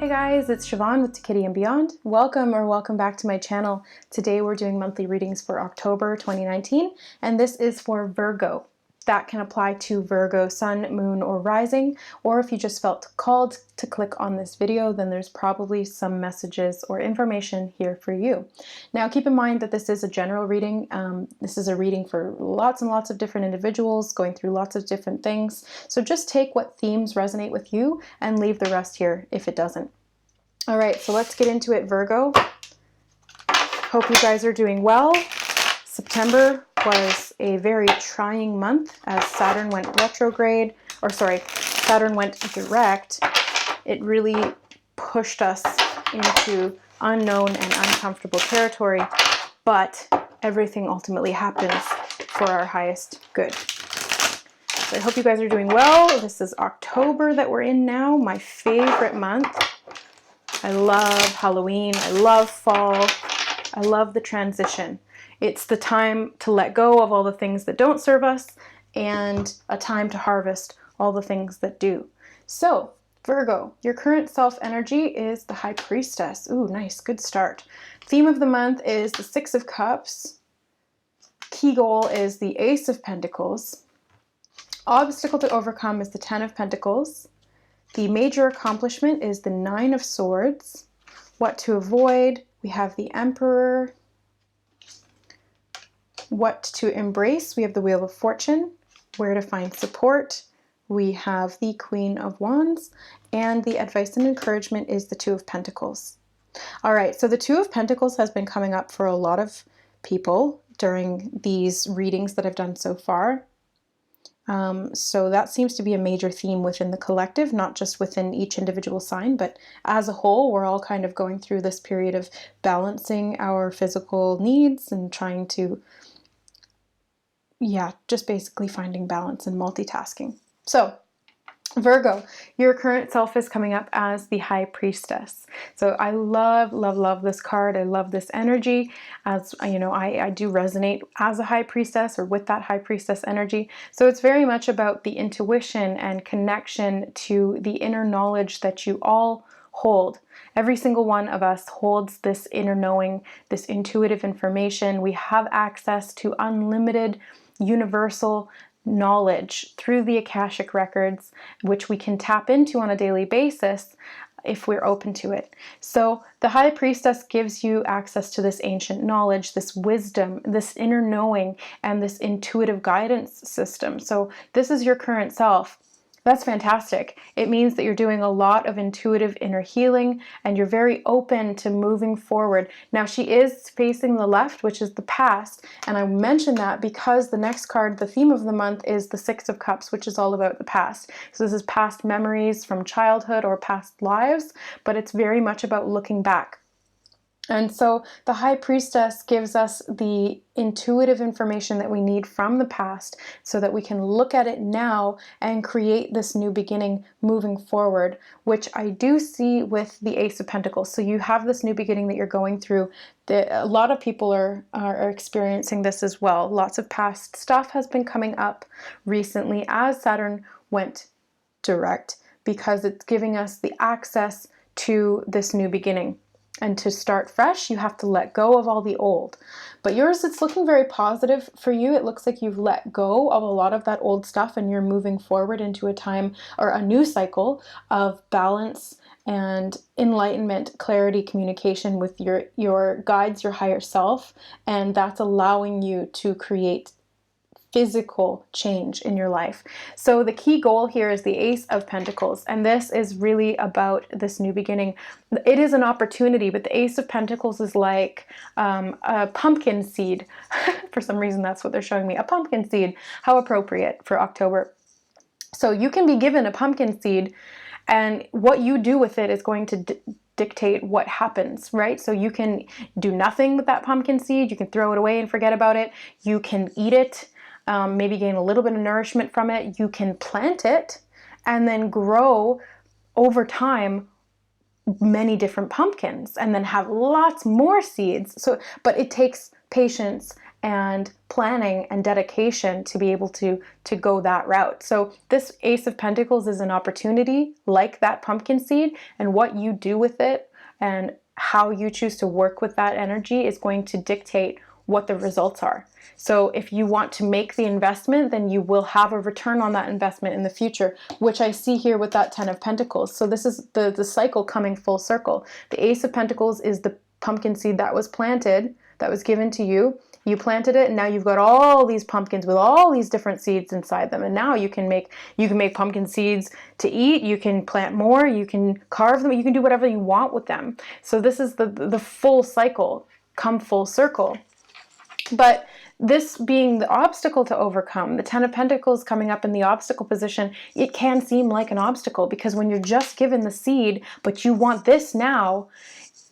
Hey guys, it's Siobhan with To Kitty and Beyond. Welcome back to my channel. Today we're doing monthly readings for October 2019, and this is for Virgo. That can apply to Virgo sun, moon, or rising, or if you just felt called to click on this video, then there's probably some messages or information here for you. Now keep in mind that this is a general reading. This is a reading for lots and lots of different individuals going through lots of different things. So just take what themes resonate with you and leave the rest here if it doesn't. All right, so let's get into it, Virgo. Hope you guys are doing well. September was a very trying month as Saturn went retrograde, or sorry, Saturn went direct. It really pushed us into unknown and uncomfortable territory, but everything ultimately happens for our highest good. So I hope you guys are doing well. This is October that we're in now, my favorite month. I love Halloween, I love fall, I love the transition. It's the time to let go of all the things that don't serve us and a time to harvest all the things that do. So, Virgo, your current self energy is the High Priestess. Ooh, nice, good start. Theme of the month is the Six of Cups. Key goal is the Ace of Pentacles. Obstacle to overcome is the Ten of Pentacles. The major accomplishment is the Nine of Swords. What to avoid, we have the Emperor. What to embrace, we have the Wheel of Fortune. Where to find support, we have the Queen of Wands. And the advice and encouragement is the Two of Pentacles. All right, so the Two of Pentacles has been coming up for a lot of people during these readings that I've done so far. So that seems to be a major theme within the collective, not just within each individual sign, but as a whole, we're all kind of going through this period of balancing our physical needs and trying to, just basically finding balance and multitasking. So Virgo, your current self is coming up as the High Priestess. So I love this card. I love this energy. As you know, I do resonate as a High Priestess or with that High Priestess energy. So it's very much about the intuition and connection to the inner knowledge that you all hold. Every single one of us holds this inner knowing, this intuitive information. We have access to unlimited universal knowledge through the Akashic records, which we can tap into on a daily basis if we're open to it. So the High Priestess gives you access to this ancient knowledge, this wisdom, this inner knowing, and this intuitive guidance system. So this is your current self. That's fantastic. It means that you're doing a lot of intuitive inner healing and you're very open to moving forward. Now she is facing the left, which is the past. And I mention that because the next card, the theme of the month, is the Six of Cups, which is all about the past. So this is past memories from childhood or past lives, but it's very much about looking back. And so the High Priestess gives us the intuitive information that we need from the past so that we can look at it now and create this new beginning moving forward, which I do see with the Ace of Pentacles. So you have this new beginning that you're going through. A lot of people are experiencing this as well. Lots of past stuff has been coming up recently as Saturn went direct because it's giving us the access to this new beginning. And to start fresh, you have to let go of all the old. But yours, it's looking very positive for you. It looks like you've let go of a lot of that old stuff and you're moving forward into a time or a new cycle of balance and enlightenment, clarity, communication with your guides, your higher self. And that's allowing you to create physical change in your life. So the key goal here is the Ace of Pentacles, and this is really about this new beginning. It is an opportunity, but the Ace of Pentacles is like a pumpkin seed. For some reason, that's what they're showing me, a pumpkin seed. How appropriate for October. So you can be given a pumpkin seed, and what you do with it is going to dictate what happens, right? So you can do nothing with that pumpkin seed. You can throw it away and forget about it. You can eat it. Maybe gain a little bit of nourishment from it. You can plant it and then grow over time many different pumpkins and then have lots more seeds. But it takes patience and planning and dedication to be able to go that route. So this Ace of Pentacles is an opportunity like that pumpkin seed, and what you do with it and how you choose to work with that energy is going to dictate what the results are. So if you want to make the investment, then you will have a return on that investment in the future, which I see here with that 10 of Pentacles. So this is the cycle coming full circle. The Ace of Pentacles is the pumpkin seed that was planted, that was given to you. You planted it, and now you've got all these pumpkins with all these different seeds inside them. And now you can make pumpkin seeds to eat. You can plant more. You can carve them. You can do whatever you want with them. So this is the full cycle, come full circle. But this being the obstacle to overcome, the 10 of Pentacles coming up in the obstacle position, it can seem like an obstacle, because when you're just given the seed, but you want this now,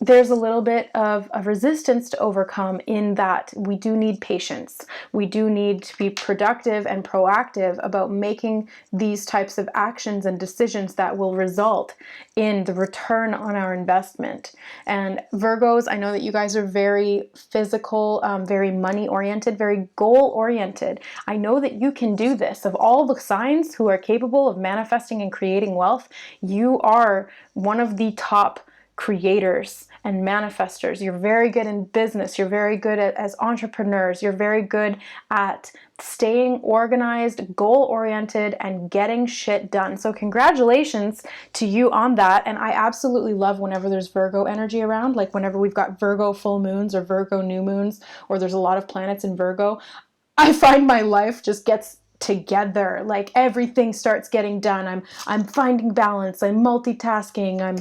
there's a little bit of a resistance to overcome, in that we do need patience. We do need to be productive and proactive about making these types of actions and decisions that will result in the return on our investment. And Virgos, I know that you guys are very physical, very money oriented, very goal oriented. I know that you can do this. Of all the signs who are capable of manifesting and creating wealth, you are one of the top creators and manifestors. You're very good in business. You're very good as entrepreneurs. You're very good at staying organized, goal-oriented, and getting shit done. So congratulations to you on that. And I absolutely love whenever there's Virgo energy around, like whenever we've got Virgo full moons or Virgo new moons, or there's a lot of planets in Virgo, I find my life just gets together. Like everything starts getting done. I'm finding balance. I'm multitasking. I'm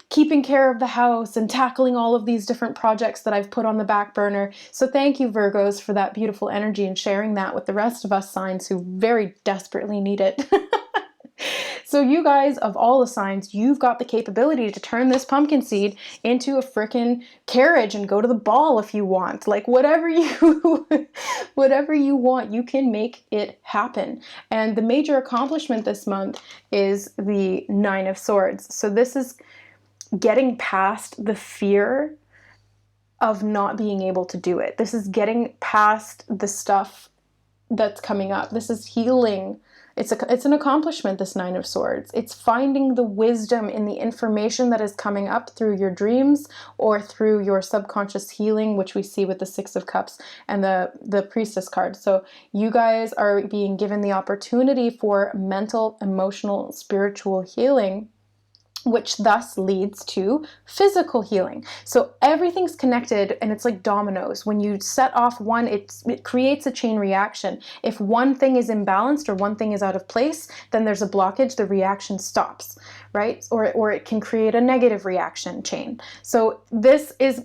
keeping care of the house and tackling all of these different projects that I've put on the back burner. So thank you, Virgos, for that beautiful energy and sharing that with the rest of us signs who very desperately need it. So you guys, of all the signs, you've got the capability to turn this pumpkin seed into a freaking carriage and go to the ball if you want. Like whatever you want, you can make it happen. And the major accomplishment this month is the 9 of Swords. So this is getting past the fear of not being able to do it. This is getting past the stuff that's coming up. This is healing. It's an accomplishment, this 9 of Swords. It's finding the wisdom in the information that is coming up through your dreams or through your subconscious healing, which we see with the 6 of Cups and the Priestess card. So you guys are being given the opportunity for mental, emotional, spiritual healing, which thus leads to physical healing. So everything's connected, and it's like dominoes. When you set off one, it creates a chain reaction. If one thing is imbalanced or one thing is out of place, then there's a blockage, the reaction stops, right? Or it can create a negative reaction chain. So this is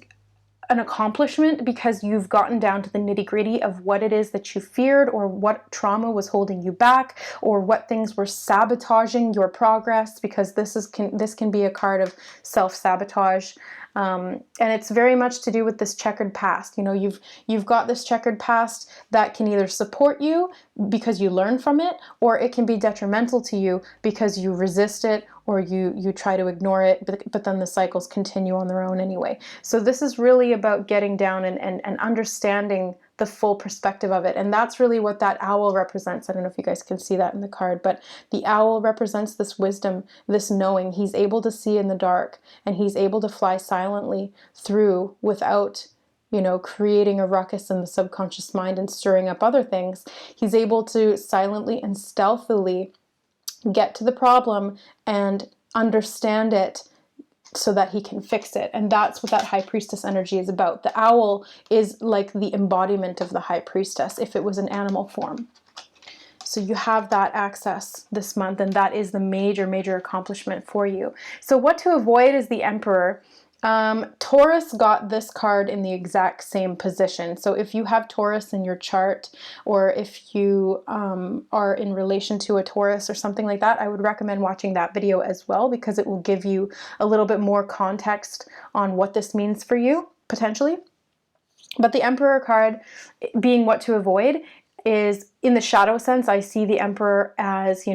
an accomplishment because you've gotten down to the nitty-gritty of what it is that you feared, or what trauma was holding you back, or what things were sabotaging your progress, because this can be a card of self-sabotage. And it's very much to do with this checkered past. You've got this checkered past that can either support you because you learn from it, or it can be detrimental to you because you resist it, or you try to ignore it, but then the cycles continue on their own anyway. So this is really about getting down and understanding the full perspective of it. And that's really what that owl represents. I don't know if you guys can see that in the card, but the owl represents this wisdom, this knowing. He's able to see in the dark, and he's able to fly silently through without creating a ruckus in the subconscious mind and stirring up other things. He's able to silently and stealthily get to the problem and understand it so that he can fix it. And that's what that High Priestess energy is about. The owl is like the embodiment of the High Priestess if it was an animal form. So you have that access this month, and that is the major, major accomplishment for you. So what to avoid is the Emperor. Taurus got this card in the exact same position. So if you have Taurus in your chart, or if you are in relation to a Taurus or something like that, I would recommend watching that video as well, because it will give you a little bit more context on what this means for you, potentially. But the Emperor card being what to avoid is, in the shadow sense, I see the Emperor as,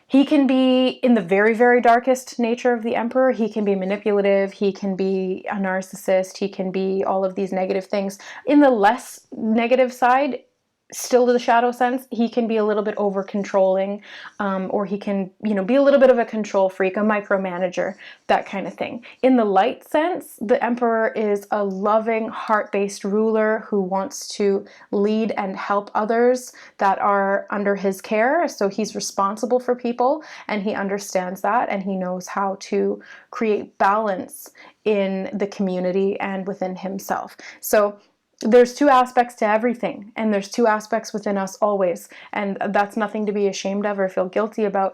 He can be in the very, very darkest nature of the Emperor. He can be manipulative. He can be a narcissist. He can be all of these negative things. In the less negative side, still to the shadow sense, he can be a little bit over controlling, or he can, be a little bit of a control freak, a micromanager, that kind of thing. In the light sense, the Emperor is a loving, heart-based ruler who wants to lead and help others that are under his care. So he's responsible for people, and he understands that, and he knows how to create balance in the community and within himself. So there's two aspects to everything, and there's two aspects within us always, and that's nothing to be ashamed of or feel guilty about.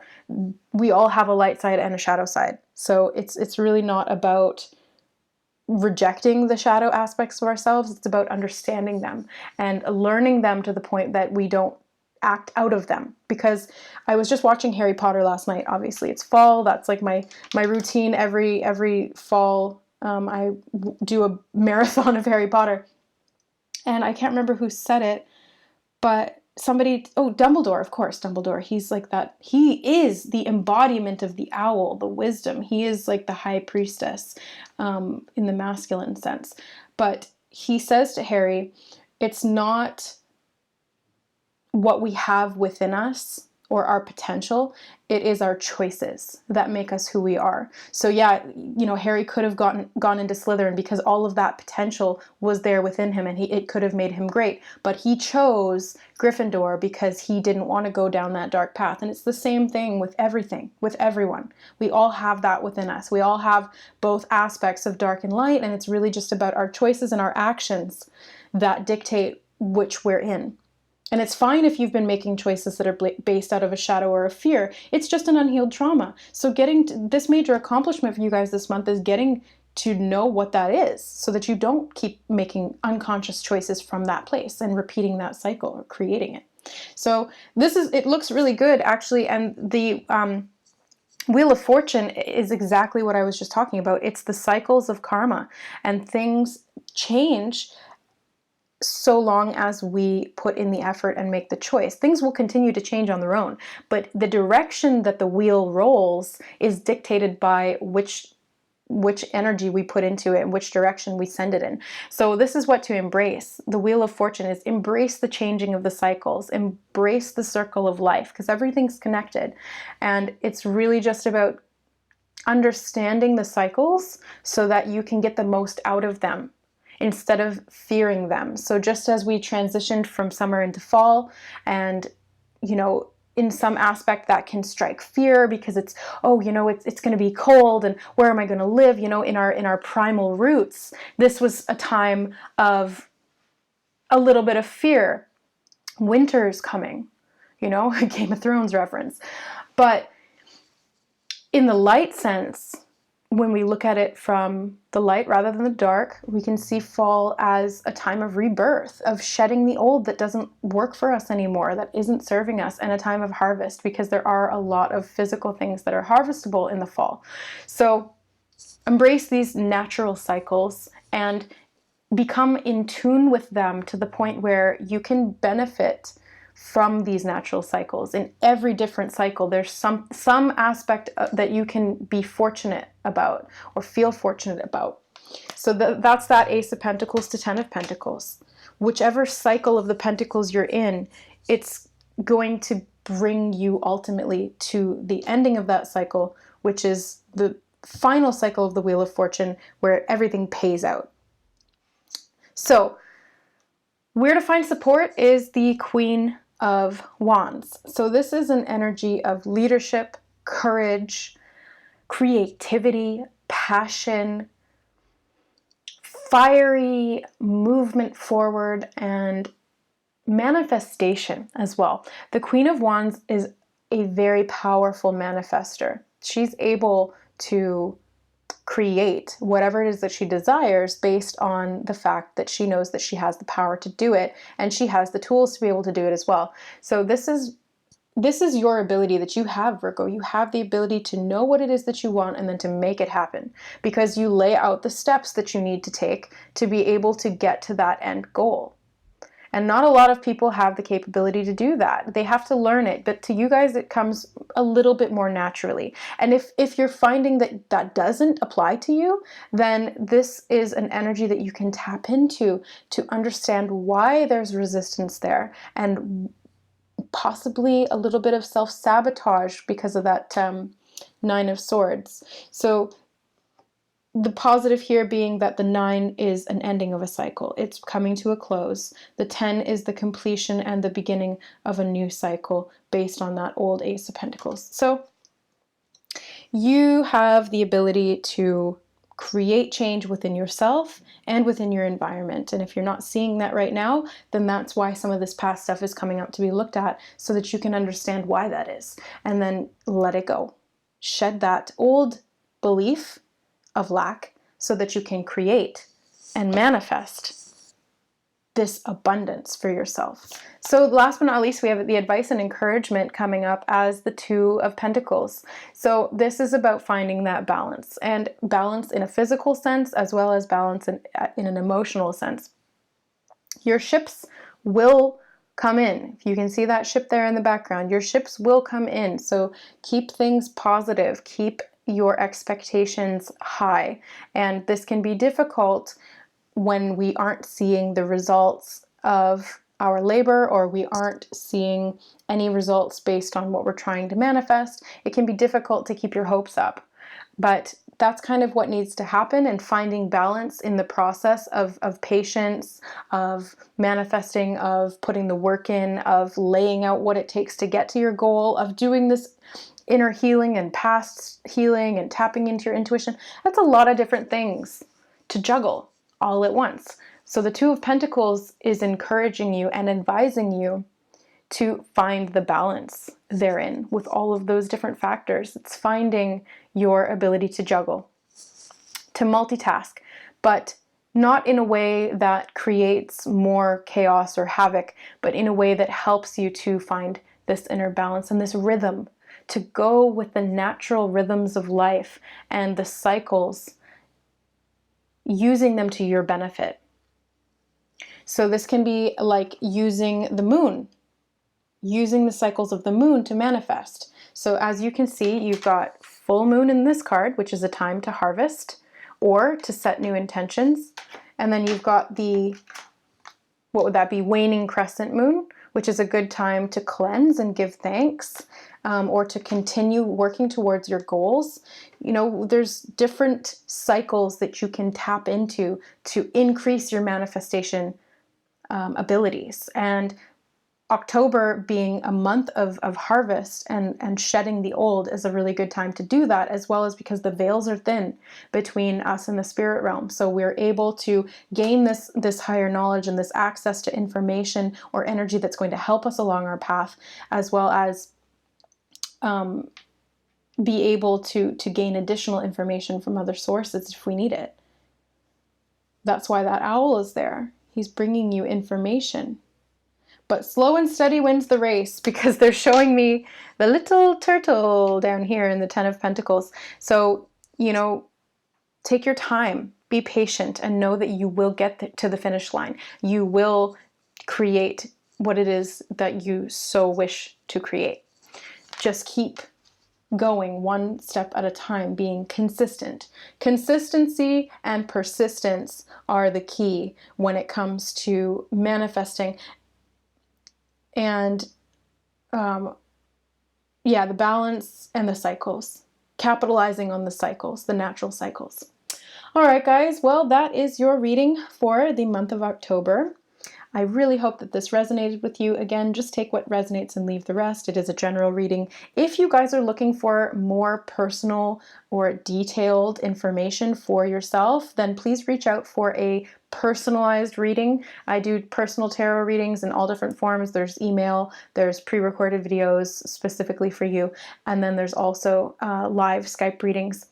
We all have a light side and a shadow side, so it's really not about rejecting the shadow aspects of ourselves. It's about understanding them and learning them to the point that we don't act out of them. Because I was just watching Harry Potter last night. Obviously it's fall. That's like my routine every fall. I do a marathon of Harry Potter. And I can't remember who said it, but Dumbledore, of course, Dumbledore. He's like that. He is the embodiment of the owl, the wisdom. He is like the high priestess, in the masculine sense. But he says to Harry, it's not what we have within us or our potential, it is our choices that make us who we are. So yeah, Harry could have gone into Slytherin because all of that potential was there within him, and it could have made him great. But he chose Gryffindor because he didn't want to go down that dark path. And it's the same thing with everything, with everyone. We all have that within us. We all have both aspects of dark and light, and it's really just about our choices and our actions that dictate which we're in. And it's fine if you've been making choices that are based out of a shadow or a fear. It's just an unhealed trauma. So this major accomplishment for you guys this month is getting to know what that is, so that you don't keep making unconscious choices from that place and repeating that cycle or creating it. So it looks really good, actually. And the Wheel of Fortune is exactly what I was just talking about. It's the cycles of karma, and things change so long as we put in the effort and make the choice. Things will continue to change on their own, but the direction that the wheel rolls is dictated by which energy we put into it and which direction we send it in. So this is what to embrace. The Wheel of Fortune is embrace the changing of the cycles, embrace the circle of life, because everything's connected. And it's really just about understanding the cycles so that you can get the most out of them, instead of fearing them. So just as we transitioned from summer into fall, and in some aspect that can strike fear because it's going to be cold, and where am I going to live? In our primal roots, this was a time of a little bit of fear. Winter's coming, a Game of Thrones reference. But in the light sense, when we look at it from the light rather than the dark, we can see fall as a time of rebirth, of shedding the old that doesn't work for us anymore, that isn't serving us, and a time of harvest, because there are a lot of physical things that are harvestable in the fall. So embrace these natural cycles and become in tune with them to the point where you can benefit from these natural cycles. In every different cycle, there's some aspect that you can be fortunate about or feel fortunate about. So that's that Ace of Pentacles to Ten of Pentacles. Whichever cycle of the Pentacles you're in, it's going to bring you ultimately to the ending of that cycle, which is the final cycle of the Wheel of Fortune, where everything pays out. So where to find support is the Queen of Wands. So this is an energy of leadership, courage, creativity, passion, fiery movement forward, and manifestation as well. The Queen of Wands is a very powerful manifester. She's able to create whatever it is that she desires based on the fact that she knows that she has the power to do it, and she has the tools to be able to do it as well. So this is your ability that you have, Virgo. You have the ability to know what it is that you want and then to make it happen, because you lay out the steps that you need to take to be able to get to that end goal. And not a lot of people have the capability to do that. They have to learn it. But to you guys, it comes a little bit more naturally. And if you're finding that that doesn't apply to you, then this is an energy that you can tap into to understand why there's resistance there, and possibly a little bit of self-sabotage because of that Nine of Swords. So the positive here being that the 9 is an ending of a cycle. It's coming to a close. The 10 is the completion and the beginning of a new cycle based on that old Ace of Pentacles. So you have the ability to create change within yourself and within your environment. And if you're not seeing that right now, then that's why some of this past stuff is coming up to be looked at, so that you can understand why that is. And then let it go. Shed that old belief of lack so that you can create and manifest this abundance for yourself. So last but not least, we have the advice and encouragement coming up as the Two of Pentacles. So this is about finding that balance, and balance in a physical sense as well as balance in an emotional sense. Your ships will come in. If you can see that ship there in the background, your ships will come in. So keep things positive, keep your expectations high. And this can be difficult when we aren't seeing the results of our labor, or we aren't seeing any results based on what we're trying to manifest. It can be difficult to keep your hopes up, but that's kind of what needs to happen, and finding balance in the process of patience, of manifesting, of putting the work in, of laying out what it takes to get to your goal, of doing this inner healing and past healing and tapping into your intuition. That's a lot of different things to juggle all at once. So the Two of Pentacles is encouraging you and advising you to find the balance therein with all of those different factors. It's finding your ability to juggle, to multitask, but not in a way that creates more chaos or havoc, but in a way that helps you to find this inner balance and this rhythm, to go with the natural rhythms of life and the cycles, using them to your benefit. So this can be like using the moon, using the cycles of the moon to manifest. So as you can see, you've got full moon in this card, which is a time to harvest or to set new intentions. And then you've got the, what would that be, waning crescent moon, which is a good time to cleanse and give thanks, or to continue working towards your goals. You know, there's different cycles that you can tap into to increase your manifestation abilities. And October being a month of harvest and shedding the old is a really good time to do that, as well as because the veils are thin between us and the spirit realm. So we're able to gain this higher knowledge and this access to information or energy that's going to help us along our path, as well as be able to gain additional information from other sources if we need it. That's why that owl is there. He's bringing you information. But slow and steady wins the race, because they're showing me the little turtle down here in the Ten of Pentacles. So, you know, take your time, be patient, and know that you will get to the finish line. You will create what it is that you so wish to create. Just keep going one step at a time, being consistent. Consistency and persistence are the key when it comes to manifesting. And yeah, the balance and the cycles, capitalizing on the cycles, the natural cycles. All right, guys, well, that is your reading for the month of October. I really hope that this resonated with you. Again, just take what resonates and leave the rest. It is a general reading. If you guys are looking for more personal or detailed information for yourself, then please reach out for a personalized reading. I do personal tarot readings in all different forms. There's email, there's pre-recorded videos specifically for you, and then there's also live Skype readings.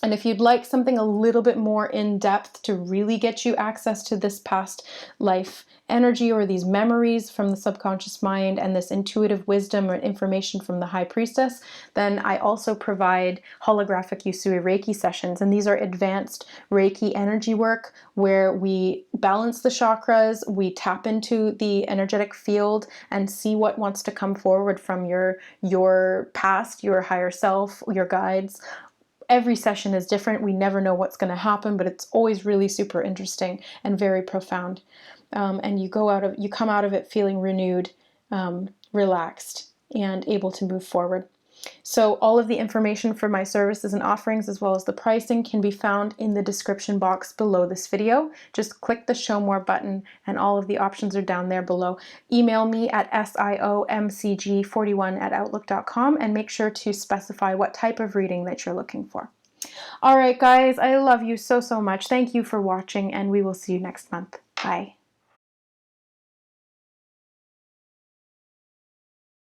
And if you'd like something a little bit more in depth to really get you access to this past life energy or these memories from the subconscious mind and this intuitive wisdom or information from the High Priestess, then I also provide holographic Usui Reiki sessions. And these are advanced Reiki energy work where we balance the chakras, we tap into the energetic field and see what wants to come forward from your past, your higher self, your guides. Every session is different. We never know what's going to happen, but it's always really super interesting and very profound. And you come out of it feeling renewed, relaxed, and able to move forward. So all of the information for my services and offerings, as well as the pricing, can be found in the description box below this video. Just click the show more button and all of the options are down there below. Email me at siomcg41@outlook.com and make sure to specify what type of reading that you're looking for. All right, guys, I love you so, so much. Thank you for watching, and we will see you next month. Bye.